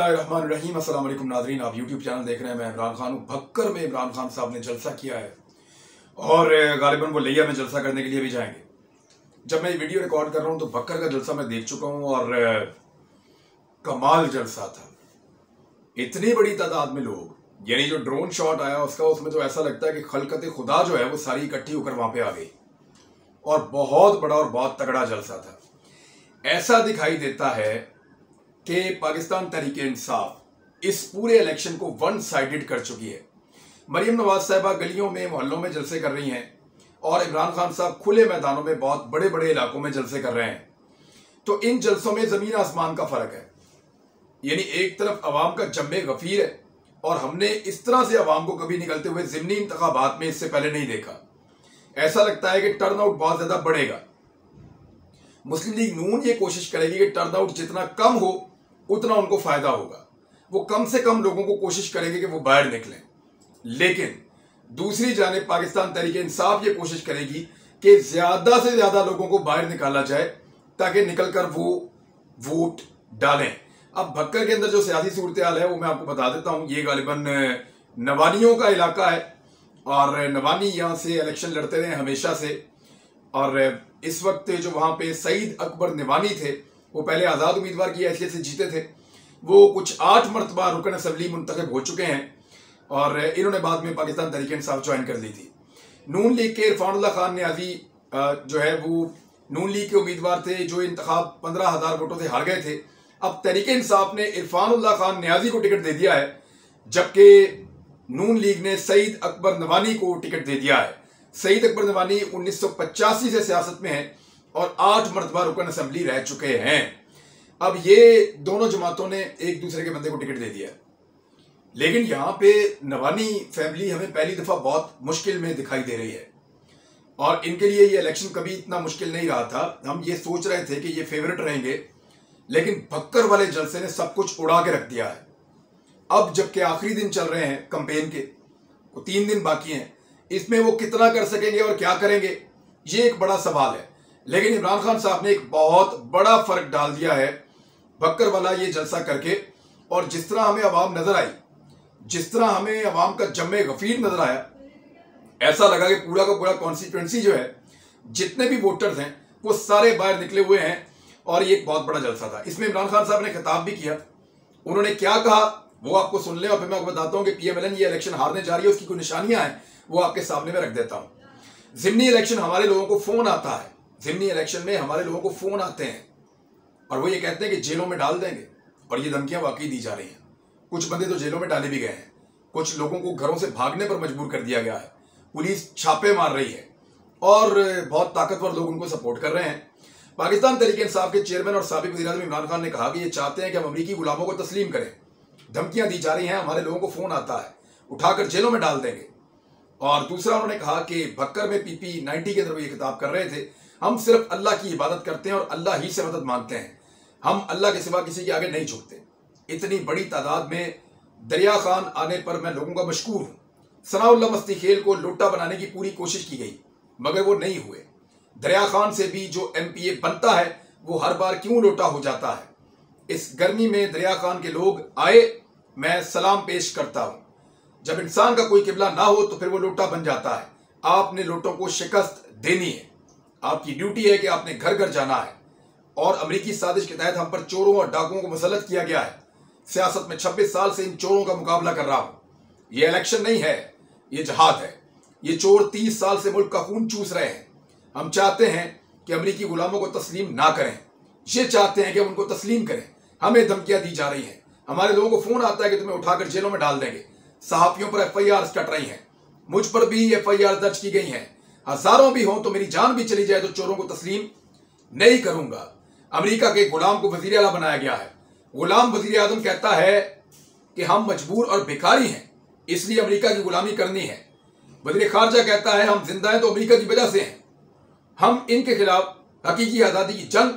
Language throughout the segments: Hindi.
बिस्मिल्लाहिर्रहमानिर्रहीम। अस्सलाम वालेकुम नाज़रीन, आप यूट्यूब चैनल देख रहे हैं। मैं इमरान खान हूँ। भक्कर में इमरान खान साहब ने जलसा किया है और गालिबन वो लिया में जलसा करने के लिए भी जाएंगे। जब मैं ये वीडियो रिकॉर्ड कर रहा हूँ तो भक्कर का जलसा मैं देख चुका हूँ और कमाल जलसा था। इतनी बड़ी तादाद में लोग, यानी जो ड्रोन शॉट आया उसका, उसमें तो ऐसा लगता है कि खलकत खुदा जो है वो सारी इकट्ठी होकर वहां पे आ गई और बहुत बड़ा और बहुत तगड़ा जलसा था। ऐसा दिखाई देता है कि पाकिस्तान तहरीक इंसाफ इस पूरे इलेक्शन को वन साइडेड कर चुकी है। मरियम नवाज साहिबा गलियों में मोहल्लों में जलसे कर रही हैं और इमरान खान साहब खुले मैदानों में बहुत बड़े बड़े इलाकों में जलसे कर रहे हैं। तो इन जलसों में जमीन आसमान का फर्क है। यानी एक तरफ अवाम का जम्मे गफीर है और हमने इस तरह से अवाम को कभी निकलते हुए ज़िमनी इंतखाबात में इससे पहले नहीं देखा। ऐसा लगता है कि टर्नआउट बहुत ज्यादा बढ़ेगा। मुस्लिम लीग नून ये कोशिश करेगी कि टर्नआउट जितना कम हो उतना उनको फायदा होगा। वो कम से कम लोगों को कोशिश करेंगे कि वो बाहर निकलें। लेकिन दूसरी जानिब पाकिस्तान तहरीक इंसाफ ये कोशिश करेगी कि ज्यादा से ज्यादा लोगों को बाहर निकाला जाए ताकि निकलकर वो वोट डालें। अब भक्कर के अंदर जो सियासी सूरत हाल है वो मैं आपको बता देता हूं। ये गालिबन नवानियों का इलाका है और नवानी यहाँ से इलेक्शन लड़ते रहे हमेशा से। और इस वक्त जो वहां पे सईद अकबर नवानी थे वो पहले आजाद उम्मीदवार की हैसियत से जीते थे। वो कुछ 8 मरतबा रुकन असम्बली मुंतखब हो चुके हैं और इन्होंने बाद में पाकिस्तान तहरीक इंसाफ ज्वाइन कर ली थी। नून लीग के इरफानुल्लाह खान न्याजी जो है वो नून लीग के उम्मीदवार थे जो इंतखाब 15,000 वोटों से हार गए थे। अब तहरीक इंसाफ ने इरफानुल्लाह खान न्याजी को टिकट दे दिया है, जबकि नून लीग ने सईद अकबर नवानी को टिकट दे दिया है। सईद अकबर नवानी 1985 से सियासत में है और 8 मरतबा रुकन असम्बली रह चुके हैं। अब ये दोनों जमातों ने एक दूसरे के बंदे को टिकट दे दिया। लेकिन यहां पे नवानी फैमिली हमें पहली दफा बहुत मुश्किल में दिखाई दे रही है और इनके लिए ये इलेक्शन कभी इतना मुश्किल नहीं रहा था। हम ये सोच रहे थे कि ये फेवरेट रहेंगे, लेकिन भक्कर वाले जलसे ने सब कुछ उड़ा के रख दिया है। अब जबकि आखिरी दिन चल रहे हैं कैंपेन के, 3 दिन बाकी हैं, इसमें वो कितना कर सकेंगे और क्या करेंगे ये एक बड़ा सवाल है। लेकिन इमरान खान साहब ने एक बहुत बड़ा फर्क डाल दिया है भक्कर वाला ये जलसा करके। और जिस तरह हमें अवाम नजर आई, जिस तरह हमें अवाम का जम्मे गफीर नजर आया, ऐसा लगा कि पूरा का पूरा कॉन्स्टिट्यूएंसी जो है, जितने भी वोटर्स हैं वो सारे बाहर निकले हुए हैं और ये एक बहुत बड़ा जलसा था। इसमें इमरान खान साहब ने खिताब भी किया। उन्होंने क्या कहा वो आपको सुन लें और फिर मैं आपको बताता हूं कि पीएमएलएन ये इलेक्शन हारने जा रही है, उसकी कोई निशानियां हैं वो आपके सामने में रख देता हूं। ज़िमनी इलेक्शन हमारे लोगों को फोन आता है, ज़िमनी इलेक्शन में हमारे लोगों को फोन आते हैं और वो ये कहते हैं कि जेलों में डाल देंगे और ये धमकियां वाकई दी जा रही हैं। कुछ बंदे तो जेलों में डाले भी गए हैं, कुछ लोगों को घरों से भागने पर मजबूर कर दिया गया है, पुलिस छापे मार रही है और बहुत ताकतवर लोग उनको सपोर्ट कर रहे हैं। पाकिस्तान तहरीक इंसाफ के चेयरमैन और साबिक वज़ीर-ए-आज़म इमरान खान ने कहा कि ये चाहते हैं कि हम अमरीकी गुलामों को तस्लीम करें। धमकियां दी जा रही हैं, हमारे लोगों को फोन आता है, उठाकर जेलों में डाल देंगे। और दूसरा उन्होंने कहा कि भक्कर में PP 90 के अंदर वो ये खिताब कर रहे थे, हम सिर्फ अल्लाह की इबादत करते हैं और अल्लाह ही से मदद मांगते हैं, हम अल्लाह के सिवा किसी के आगे नहीं झुकते। इतनी बड़ी तादाद में दरिया खान आने पर मैं लोगों का मशकूर हूँ। सनाउल्लाह मस्ती खेल को लोटा बनाने की पूरी कोशिश की गई मगर वो नहीं हुए। दरिया खान से भी जो MPA बनता है वो हर बार क्यों लोटा हो जाता है। इस गर्मी में दरिया खान के लोग आए, मैं सलाम पेश करता हूं। जब इंसान का कोई किबला ना हो तो फिर वो लोटा बन जाता है। आपने लोटों को शिकस्त देनी है, आपकी ड्यूटी है कि आपने घर घर जाना है। और अमरीकी साजिश के तहत हम पर चोरों और डाकुओं को मुसल्लत किया गया है। सियासत में 26 साल से इन चोरों का मुकाबला कर रहा हूं। ये इलेक्शन नहीं है, ये जहाद है। ये चोर 30 साल से मुल्क का खून चूस रहे हैं। हम चाहते हैं कि अमरीकी गुलामों को तस्लीम ना करें, ये चाहते हैं कि हम उनको तस्लीम करें। हमें धमकियां दी जा रही हैं, हमारे लोगों को फोन आता है कि तुम्हें उठाकर जेलों में डाल देंगे। सहाफियों पर FIR कट रही हैं, मुझ पर भी FIR दर्ज की गई हैं। हजारों भी हों तो मेरी जान भी चली जाए तो चोरों को तस्लीम नहीं करूंगा। अमेरिका के गुलाम को वजीर आला बनाया गया है। गुलाम वजीर आजम कहता है कि हम मजबूर और भिखारी हैं, इसलिए अमेरिका की गुलामी करनी है। वजीर खारजा कहता है हम जिंदा हैं तो अमेरिका की वजह से हैं। हम इनके खिलाफ हकीकी आजादी की जंग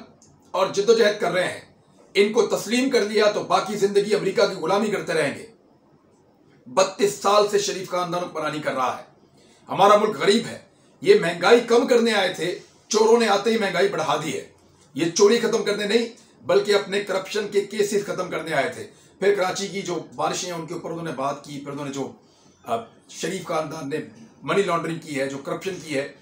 और जिद्दोजहद कर रहे हैं। इनको तस्लीम कर लिया तो बाकी जिंदगी अमेरिका की गुलामी करते रहेंगे। 32 साल से शरीफ खानदान हुक्मरानी कर रहा है। हमारा मुल्क गरीब है। ये महंगाई कम करने आए थे, चोरों ने आते ही महंगाई बढ़ा दी है। ये चोरी खत्म करने नहीं बल्कि अपने करप्शन के केसेस खत्म करने आए थे। फिर कराची की जो बारिशें हैं उनके ऊपर उन्होंने बात की, फिर उन्होंने जो शरीफ खानदान ने मनी लॉन्ड्रिंग की है, जो करप्शन की है,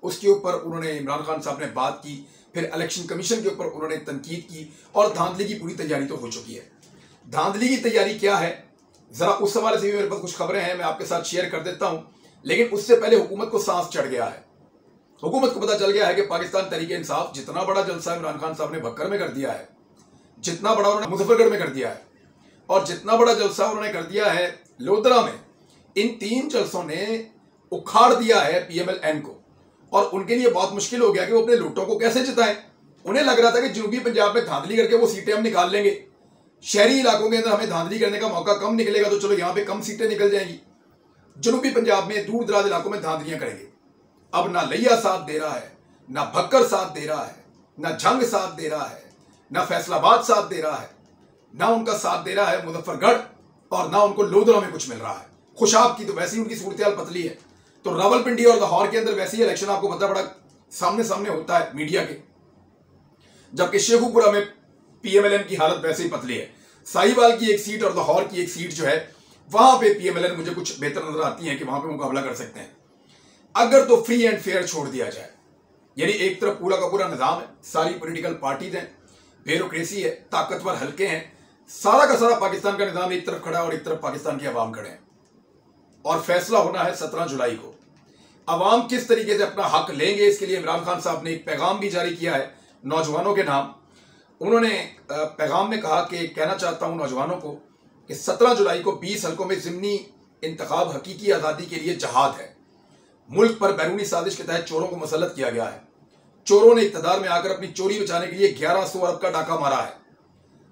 उसके ऊपर उन्होंने इमरान खान साहब ने बात की। फिर इलेक्शन कमीशन के ऊपर उन्होंने तनकीद की और धांधली की पूरी तैयारी तो हो चुकी है। धांधली की तैयारी क्या है, जरा उस हवाले से भी मेरे पास कुछ खबरें हैं, मैं आपके साथ शेयर कर देता हूं। लेकिन उससे पहले हुकूमत को सांस चढ़ गया है। हुकूमत को पता चल गया है कि पाकिस्तान तहरीक इंसाफ जितना बड़ा जलसा इमरान खान साहब ने बक्कर में कर दिया है, जितना बड़ा उन्होंने मुजफ्फरगढ़ में कर दिया है और जितना बड़ा जलसा उन्होंने कर दिया है लोधरा में, इन 3 जलसों ने उखाड़ दिया है PMLN को। और उनके लिए बहुत मुश्किल हो गया कि वो अपने लुटों को कैसे जिताएं। उन्हें लग रहा था कि जनूबी पंजाब में धांधली करके वो सीटें हम निकाल लेंगे, शहरी इलाकों के अंदर हमें धांधली करने का मौका कम निकलेगा तो चलो यहां पे कम सीटें निकल जाएंगी, जनूबी पंजाब में दूर दराज इलाकों में धांधलियां करेंगे। अब ना लिया साथ दे रहा है, ना भक्कर साथ दे रहा है, ना झंग साथ दे रहा है, ना फैसलाबाद साथ दे रहा है, ना उनका साथ दे रहा है मुजफ्फरगढ़, और ना उनको लोधरा में कुछ मिल रहा है। खुशाब की तो वैसे ही उनकी सूरत पतली है, तो रावलपिंडी और लाहौर के अंदर वैसे ही इलेक्शन आपको पता बड़ा सामने सामने होता है मीडिया के, जबकि शेखुपुरा में PMLN की हालत वैसे ही पतली है। साहिवाल की एक सीट और लाहौर की एक सीट जो है वहां पे PMLN मुझे कुछ बेहतर नजर आती है कि वहां पे मुकाबला कर सकते हैं, अगर तो फ्री एंड फेयर छोड़ दिया जाए। यानी एक तरफ पूरा का पूरा निजाम है, सारी पॉलिटिकल पार्टीज हैं, ब्यूरोक्रेसी है, ताकतवर हल्के हैं, सारा का सारा पाकिस्तान का निजाम एक तरफ खड़ा है और एक तरफ पाकिस्तान के अवाम खड़े हैं। और फैसला होना है 17 जुलाई को। अवाम किस तरीके से अपना हक लेंगे, इसके लिए इमरान खान साहब ने एक पैगाम भी जारी किया है नौजवानों के नाम। उन्होंने पैगाम में कहा कि कहना चाहता हूं नौजवानों को कि 17 जुलाई को 20 हल्कों में ज़िमनी इंतखाब हकीकी आज़ादी के लिए जहाद है। मुल्क पर बैरूनी साजिश के तहत चोरों को मुसल्लत किया गया है। चोरों ने इक़्तिदार में आकर अपनी चोरी बचाने के लिए 1100 अरब का डाका मारा है।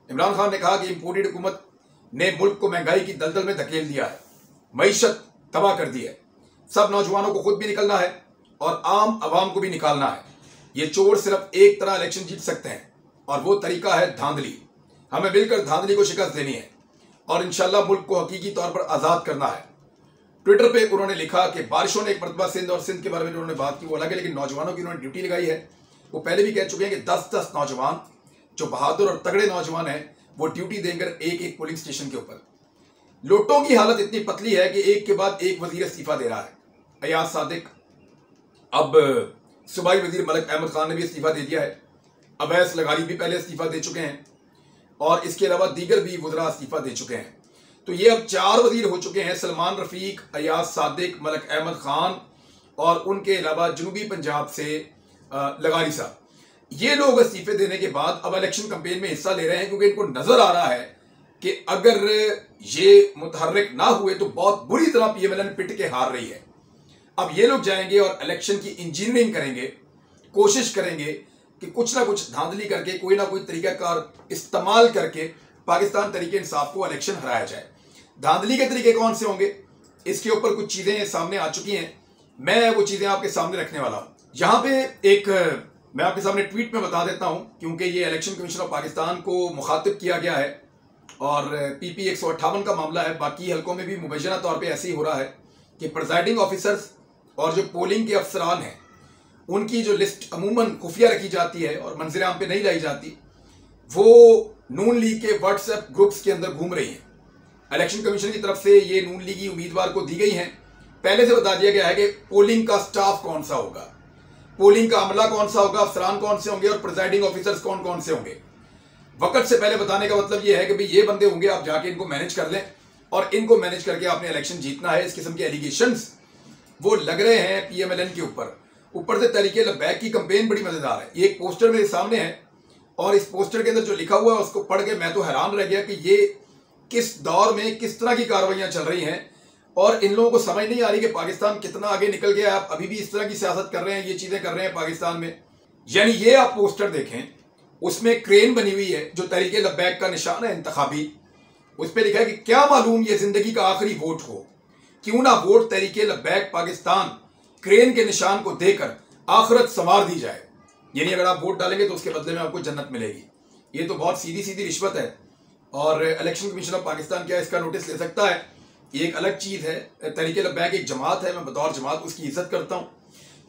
इमरान खान ने कहा कि इम्पोर्टेड हुकूमत ने मुल्क को महंगाई की दलदल में धकेल दिया है, मईशत तबाह कर दी है। सब नौजवानों को खुद भी निकलना है और आम आवाम को भी निकालना है। ये चोर सिर्फ एक तरह इलेक्शन जीत सकते हैं और वो तरीका है धांधली। हमें मिलकर धांधली को शिकस्त देनी है और इंशाल्लाह मुल्क को हकीकी तौर पर आज़ाद करना है। ट्विटर पे उन्होंने लिखा कि बारिशों ने एक मरतबा सिंध और सिंध के बारे में उन्होंने बात की वो अलग है, लेकिन नौजवानों की उन्होंने ड्यूटी लगाई है। वो पहले भी कह चुके हैं कि 10-10 नौजवान जो बहादुर और तगड़े नौजवान हैं वो ड्यूटी देकर एक पोलिंग स्टेशन के ऊपर। लोटों की हालत इतनी पतली है कि एक के बाद एक वजीर इस्तीफा दे रहा है। अयाज सादिक, अब सूबाई वजीर मलिक अहमद खान ने भी इस्तीफा दे दिया है, अवैस लगारी भी पहले इस्तीफा दे चुके हैं और इसके अलावा दीगर भी वज़रा इस्तीफा दे चुके हैं। तो ये अब 4 वजीर हो चुके हैं, सलमान रफीक, अयाज सादिक, मलिक अहमद खान और उनके अलावा जनूबी पंजाब से लगारी साहब। ये लोग इस्तीफे देने के बाद अब इलेक्शन कैंपेन में हिस्सा ले रहे हैं क्योंकि इनको नजर आ रहा है कि अगर ये मुतहर्रिक ना हुए तो बहुत बुरी तरह PMLN पिट के हार रही है। अब ये लोग जाएंगे और इलेक्शन की इंजीनियरिंग करेंगे, कोशिश करेंगे कि कुछ ना कुछ धांधली करके कोई ना कोई तरीकाकार इस्तेमाल करके पाकिस्तान तरीके इंसाफ को इलेक्शन हराया जाए। धांधली के तरीके कौन से होंगे, इसके ऊपर कुछ चीजें सामने आ चुकी हैं, मैं वो चीजें आपके सामने रखने वाला हूं। यहां पे एक मैं आपके सामने ट्वीट में बता देता हूं क्योंकि ये इलेक्शन कमीशन ऑफ पाकिस्तान को मुखातिब किया गया है और PP 158 का मामला है। बाकी हल्कों में भी मुबैना तौर पे ऐसे ही हो रहा है कि प्रिजाइडिंग ऑफिसर्स और जो पोलिंग के अफसरान हैं उनकी जो लिस्ट अमूमन खुफिया रखी जाती है और मंजर आम पे नहीं लाई जाती, वो नून लीग के व्हाट्सएप ग्रुप्स के अंदर घूम रही हैं। इलेक्शन कमीशन की तरफ से ये नून लीगी उम्मीदवार को दी गई हैं। पहले से बता दिया गया है कि पोलिंग का स्टाफ कौन सा होगा, पोलिंग का अमला कौन सा होगा, अफसरान कौन से होंगे और प्रिजाइडिंग ऑफिसर्स कौन कौन से होंगे। वक्त से पहले बताने का मतलब यह है कि भाई ये बंदे होंगे, आप जाके इनको मैनेज कर लें और इनको मैनेज करके आपने इलेक्शन जीतना है। इस किस्म के एलिगेशंस वो लग रहे हैं PMLN के ऊपर से तरीके लबैक की कंपेन बड़ी मजेदार है। ये एक पोस्टर मेरे सामने है और इस पोस्टर के अंदर जो लिखा हुआ है उसको पढ़ के मैं तो हैरान रह गया कि ये किस दौर में किस तरह की कार्रवाइयां चल रही हैं और इन लोगों को समझ नहीं आ रही कि पाकिस्तान कितना आगे निकल गया। आप अभी भी इस तरह की सियासत कर रहे हैं, ये चीजें कर रहे हैं पाकिस्तान में। यानी ये आप पोस्टर देखें, उसमें क्रेन बनी हुई है जो तरीके लबैक का निशान है इंतखाबी। उस पर लिखा है कि क्या मालूम ये जिंदगी का आखिरी वोट हो, क्यों ना वोट तरीके लबैक पाकिस्तान क्रेन के निशान को देकर आखिरत संवार दी जाए। यानी अगर आप वोट डालेंगे तो उसके बदले में आपको जन्नत मिलेगी। ये तो बहुत सीधी सीधी रिश्वत है और इलेक्शन कमीशन ऑफ पाकिस्तान क्या इसका नोटिस ले सकता है, ये एक अलग चीज है। तरीके लबैक एक जमात है, मैं बतौर जमात उसकी इज्जत करता हूँ।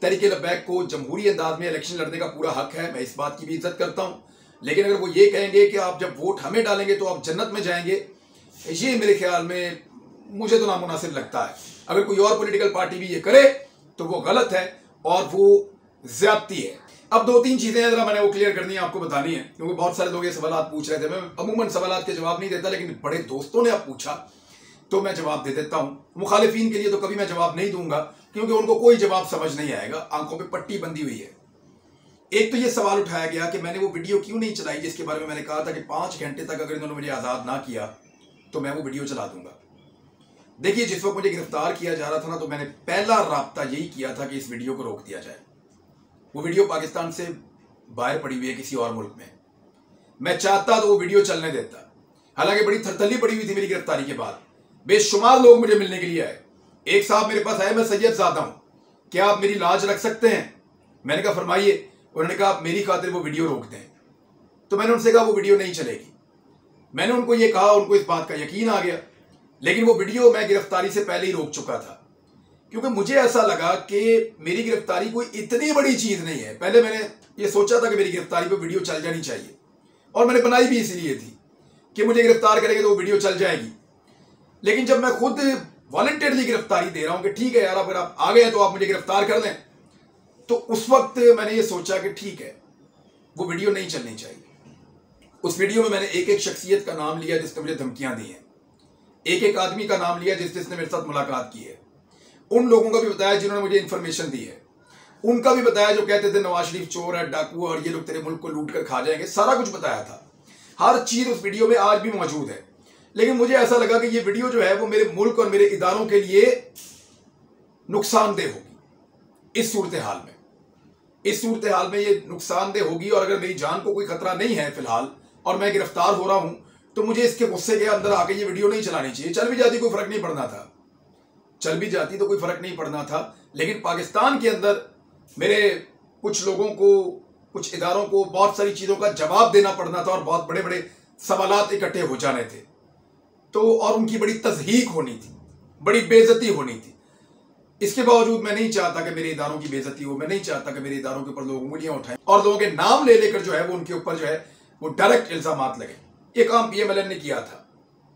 तरीके लबैक को जमहूरी अंदाज में इलेक्शन लड़ने का पूरा हक है, मैं इस बात की भी इज्जत करता हूँ। लेकिन अगर वो ये कहेंगे कि आप जब वोट हमें डालेंगे तो आप जन्नत में जाएंगे, ये मेरे ख्याल में मुझे तो नामुनासिब लगता है। अगर कोई और पॉलिटिकल पार्टी भी ये करे तो वो गलत है और वो ज्यादती है। अब 2-3 चीजें हैं, जरा मैंने वो क्लियर करनी है, आपको बतानी है, क्योंकि बहुत सारे लोग ये सवाल पूछ रहे थे। मैं अमूमन सवाल के जवाब नहीं देता, लेकिन बड़े दोस्तों ने अब पूछा तो मैं जवाब दे देता हूं। मुखालिफिन के लिए तो कभी मैं जवाब नहीं दूंगा, क्योंकि उनको कोई जवाब समझ नहीं आएगा, आंखों पे पट्टी बंधी हुई है। एक तो ये सवाल उठाया गया कि मैंने वो वीडियो क्यों नहीं चलाई जिसके बारे में मैंने कहा था कि 5 घंटे तक अगर इन्होंने मुझे आज़ाद ना किया तो मैं वो वीडियो चला दूंगा। देखिए, जिस वक्त मुझे गिरफ्तार किया जा रहा था ना, तो मैंने पहला राब्ता यही किया था कि इस वीडियो को रोक दिया जाए। वो वीडियो पाकिस्तान से बाहर पड़ी हुई है किसी और मुल्क में। मैं चाहता तो वो वीडियो चलने देता। हालांकि बड़ी थरथली पड़ी हुई थी मेरी गिरफ्तारी के बाद। बेशुमार लोग मुझे मिलने के लिए आए। एक साहब मेरे पास आए, मैं सैयद ज़ादा हूं, क्या आप मेरी लाज रख सकते हैं? मैंने कहा फरमाइए। उन्होंने कहा आप मेरी खातिर वो वीडियो रोक दें। तो मैंने उनसे कहा वो वीडियो नहीं चलेगी। मैंने उनको ये कहा, उनको इस बात का यकीन आ गया, लेकिन वो वीडियो मैं गिरफ्तारी से पहले ही रोक चुका था, क्योंकि मुझे ऐसा लगा कि मेरी गिरफ्तारी कोई इतनी बड़ी चीज नहीं है। पहले मैंने ये सोचा था कि मेरी गिरफ्तारी पे वीडियो चल जानी चाहिए, और मैंने बनाई भी इसीलिए थी कि मुझे गिरफ्तार करेंगे तो वो वीडियो चल जाएगी। लेकिन जब मैं खुद वॉलंटियरली गिरफ्तारी दे रहा हूं कि ठीक है यार, अगर आप आ गए तो आप मुझे गिरफ्तार कर लें, तो उस वक्त मैंने ये सोचा कि ठीक है, वो वीडियो नहीं चलनी चाहिए। उस वीडियो में मैंने एक एक शख्सियत का नाम लिया जिसने मुझे धमकियां दी हैं, एक एक आदमी का नाम लिया जिसने मेरे साथ मुलाकात की है, उन लोगों का भी बताया जिन्होंने मुझे इंफॉर्मेशन दी है, उनका भी बताया जो कहते थे नवाज शरीफ चोर है, डाकू, और ये लोग तेरे मुल्क को लूट कर खा जाएंगे। सारा कुछ बताया था, हर चीज उस वीडियो में आज भी मौजूद है। लेकिन मुझे ऐसा लगा कि ये वीडियो जो है वो मेरे मुल्क और मेरे इदारों के लिए नुकसानदेह होगी। इस सूरत हाल में ये नुकसानदेह होगी, और अगर मेरी जान को कोई खतरा नहीं है फिलहाल और मैं गिरफ्तार हो रहा हूं, तो मुझे इसके गुस्से के अंदर आके ये वीडियो नहीं चलानी चाहिए। चल भी जाती कोई फर्क नहीं पड़ना था, लेकिन पाकिस्तान के अंदर मेरे कुछ लोगों को, कुछ इदारों को बहुत सारी चीजों का जवाब देना पड़ना था, और बहुत बड़े बड़े सवालात इकट्ठे हो जाने थे, तो और उनकी बड़ी तज़हीक होनी थी, बड़ी बेइज्जती होनी थी। इसके बावजूद मैं नहीं चाहता कि मेरे इदारों की बेइज्जती हो, मैं नहीं चाहता कि मेरे इदारों के ऊपर लोग उंगलियां उठाएं और लोगों के नाम ले लेकर जो है वो उनके ऊपर जो है वो डायरेक्ट इल्जामात लगे। ये काम PMLN ने किया था,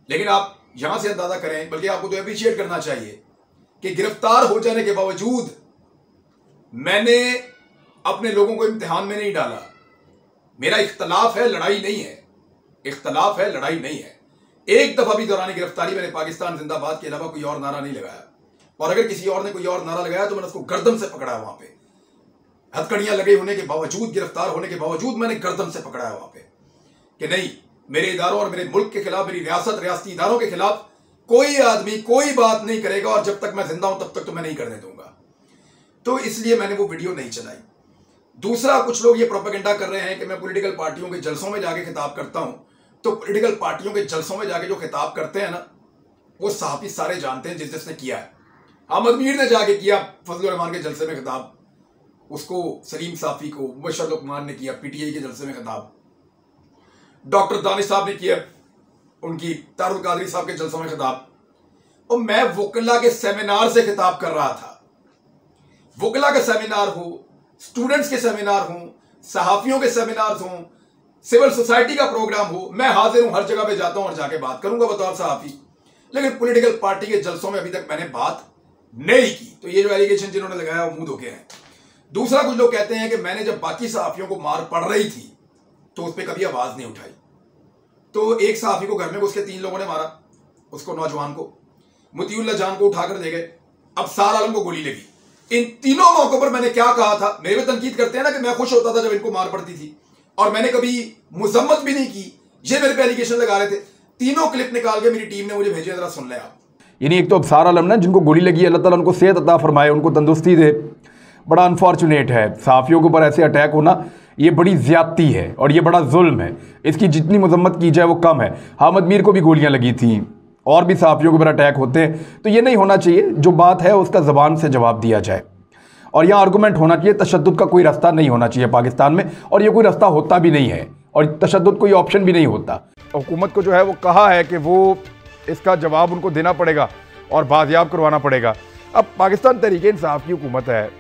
लेकिन आप यहां से अंदाजा करें, बल्कि आपको तो अप्रिशिएट करना चाहिए कि गिरफ्तार हो जाने के बावजूद मैंने अपने लोगों को इम्तिहान में नहीं डाला। मेरा इख्तलाफ है, लड़ाई नहीं है। एक दफा भी दौरान गिरफ्तारी मैंने पाकिस्तान जिंदाबाद के अलावा कोई और नारा नहीं लगाया, और अगर किसी और ने कोई और नारा लगाया तो मैंने उसको गर्दन से पकड़ा है। वहां पे हथकड़ियां लगे होने के बावजूद, गिरफ्तार होने के बावजूद मैंने गर्दन से पकड़ा है वहां पे कि नहीं, मेरे इदारों और मेरे मुल्क के खिलाफ, मेरी रियासती इदारों के खिलाफ कोई आदमी कोई बात नहीं करेगा, और जब तक मैं जिंदा हूं तब तक तो मैं नहीं करने दूंगा। तो इसलिए मैंने वो वीडियो नहीं चलाई। दूसरा, कुछ लोग ये प्रोपेगेंडा कर रहे हैं कि मैं पॉलिटिकल पार्टियों के जलसों में जाके खिताब करता हूं। तो पॉलिटिकल पार्टियों के जलसों में जाके जो खिताब करते हैं ना, वो सहाफी सारे जानते हैं जिसने किया है। अहमद मीर ने जाके किया फजलुर रहमान के जलसे में खिताब, उसको सलीम साफी को मुबशर लुकमान ने किया PTI के जलसे में खिताब, डॉक्टर दानिश साहब ने किया उनकी तारुल कादरी साहब के जलसों में खिताब, और मैं वकला के सेमिनार से खिताब कर रहा था। वकला के सेमिनार हो, स्टूडेंट्स के सेमिनार हो, सहाफियों के सेमिनार हो, सिविल सोसाइटी का प्रोग्राम हो, मैं हाजिर हूं, हर जगह पे जाता हूं और जाके बात करूंगा बतौर सहाफी। लेकिन पॉलिटिकल पार्टी के जलसों में अभी तक मैंने बात नहीं की। तो ये जो एलिगेशन जिन्होंने लगाया वो मुंह धोखे हैं। दूसरा, कुछ लोग कहते हैं कि मैंने जब बाकी सहाफियों को मार पड़ रही थी तो उस पर कभी आवाज नहीं उठाई। तो एक सहाफी को घर में घुस के 3 लोगों ने मारा, उसको, नौजवान को, मुतीउल्लाह जान को उठाकर ले गए, अब सार आलम को गोली लगी। इन तीनों मौकों पर मैंने क्या कहा था? मेरे पे तनकीद करते हैं ना कि मैं खुश होता था जब इनको मार पड़ती थी, और मैंने कभी मुजम्मत भी नहीं की। ये मेरे पे एलिगेशन लगा रहे थे। तीनों क्लिप निकाल के मेरी टीम ने मुझे भेजे, जरा सुन ले आप। यानी एक तो अब सार आलम ना, जिनको गोली लगी, अल्लाह ताला उनको सेहत अता फरमाए, उनको तंदुरुस्ती दे। बड़ा अनफॉर्चुनेट है, सहाफ़ियों के ऊपर ऐसे अटैक होना ये बड़ी ज़्यादती है और ये बड़ा जुल्म है। इसकी जितनी मजम्मत की जाए वो कम है। अहमद मीर को भी गोलियां लगी थी, और भी सहाफ़ियों के ऊपर अटैक होते हैं। तो ये नहीं होना चाहिए। जो बात है उसका ज़बान से जवाब दिया जाए, और यहाँ आर्गूमेंट होना चाहिए। तशद्दुद का कोई रास्ता नहीं होना चाहिए पाकिस्तान में, और ये कोई रास्ता होता भी नहीं है, और तशद्दुद कोई ऑप्शन भी नहीं होता। हुकूमत को जो है वो कहा है कि वो इसका जवाब उनको देना पड़ेगा और बाजियाब करवाना पड़ेगा। अब पाकिस्तान तहरीक इंसाफ की हुकूमत है,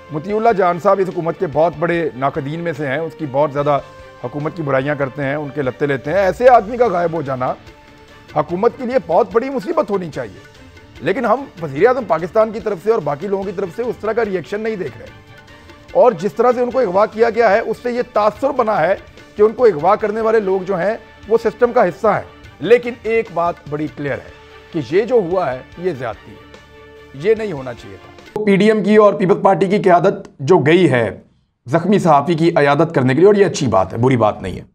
मुतीउल्लाह जान साहब इस हुकूमत के बहुत बड़े नाकदीन में से हैं, उसकी बहुत ज़्यादा हुकूमत की बुराइयां करते हैं, उनके लत्ते लेते हैं। ऐसे आदमी का गायब हो जाना हुकूमत के लिए बहुत बड़ी मुसीबत होनी चाहिए, लेकिन हम वज़ीर-ए-आज़म पाकिस्तान की तरफ से और बाकी लोगों की तरफ से उस तरह का रिएक्शन नहीं देख रहे। और जिस तरह से उनको अगवा किया गया है उससे ये तासुर बना है कि उनको अगवा करने वाले लोग जो हैं वो सिस्टम का हिस्सा है। लेकिन एक बात बड़ी क्लियर है कि ये जो हुआ है ये ज्यादती है, ये नहीं होना चाहिए था। पीडीएम की और पीपल्स पार्टी की क़यादत जो गई है जख्मी सहाफ़ी की अयादत करने के लिए, और ये अच्छी बात है, बुरी बात नहीं है।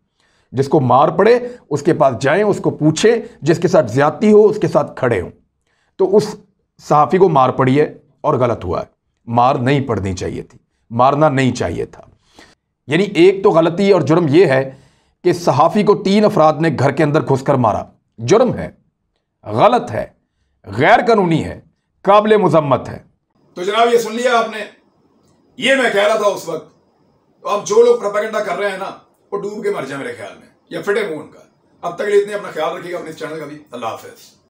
जिसको मार पड़े उसके पास जाएं, उसको पूछें, जिसके साथ ज्यादती हो उसके साथ खड़े हों। तो उस सहाफ़ी को मार पड़ी है और गलत हुआ है, मार नहीं पड़नी चाहिए थी, मारना नहीं चाहिए था। यानी एक तो गलती और जुर्म यह है कि सहाफ़ी को 3 अफराद ने घर के अंदर घुसकर मारा, जुर्म है, गलत है, गैर कानूनी है, काबिल मुज़म्मत है। तो जनाब ये सुन लिया आपने, ये मैं कह रहा था उस वक्त। तो अब जो लोग प्रोपेगेंडा कर रहे हैं ना वो डूब के मर जाए मेरे ख्याल में, या फिटे मुंह उनका। अब तक के लिए इतने, अपना ख्याल रखिएगा, अपने इस चैनल का भी। अल्लाह हाफ़िज़।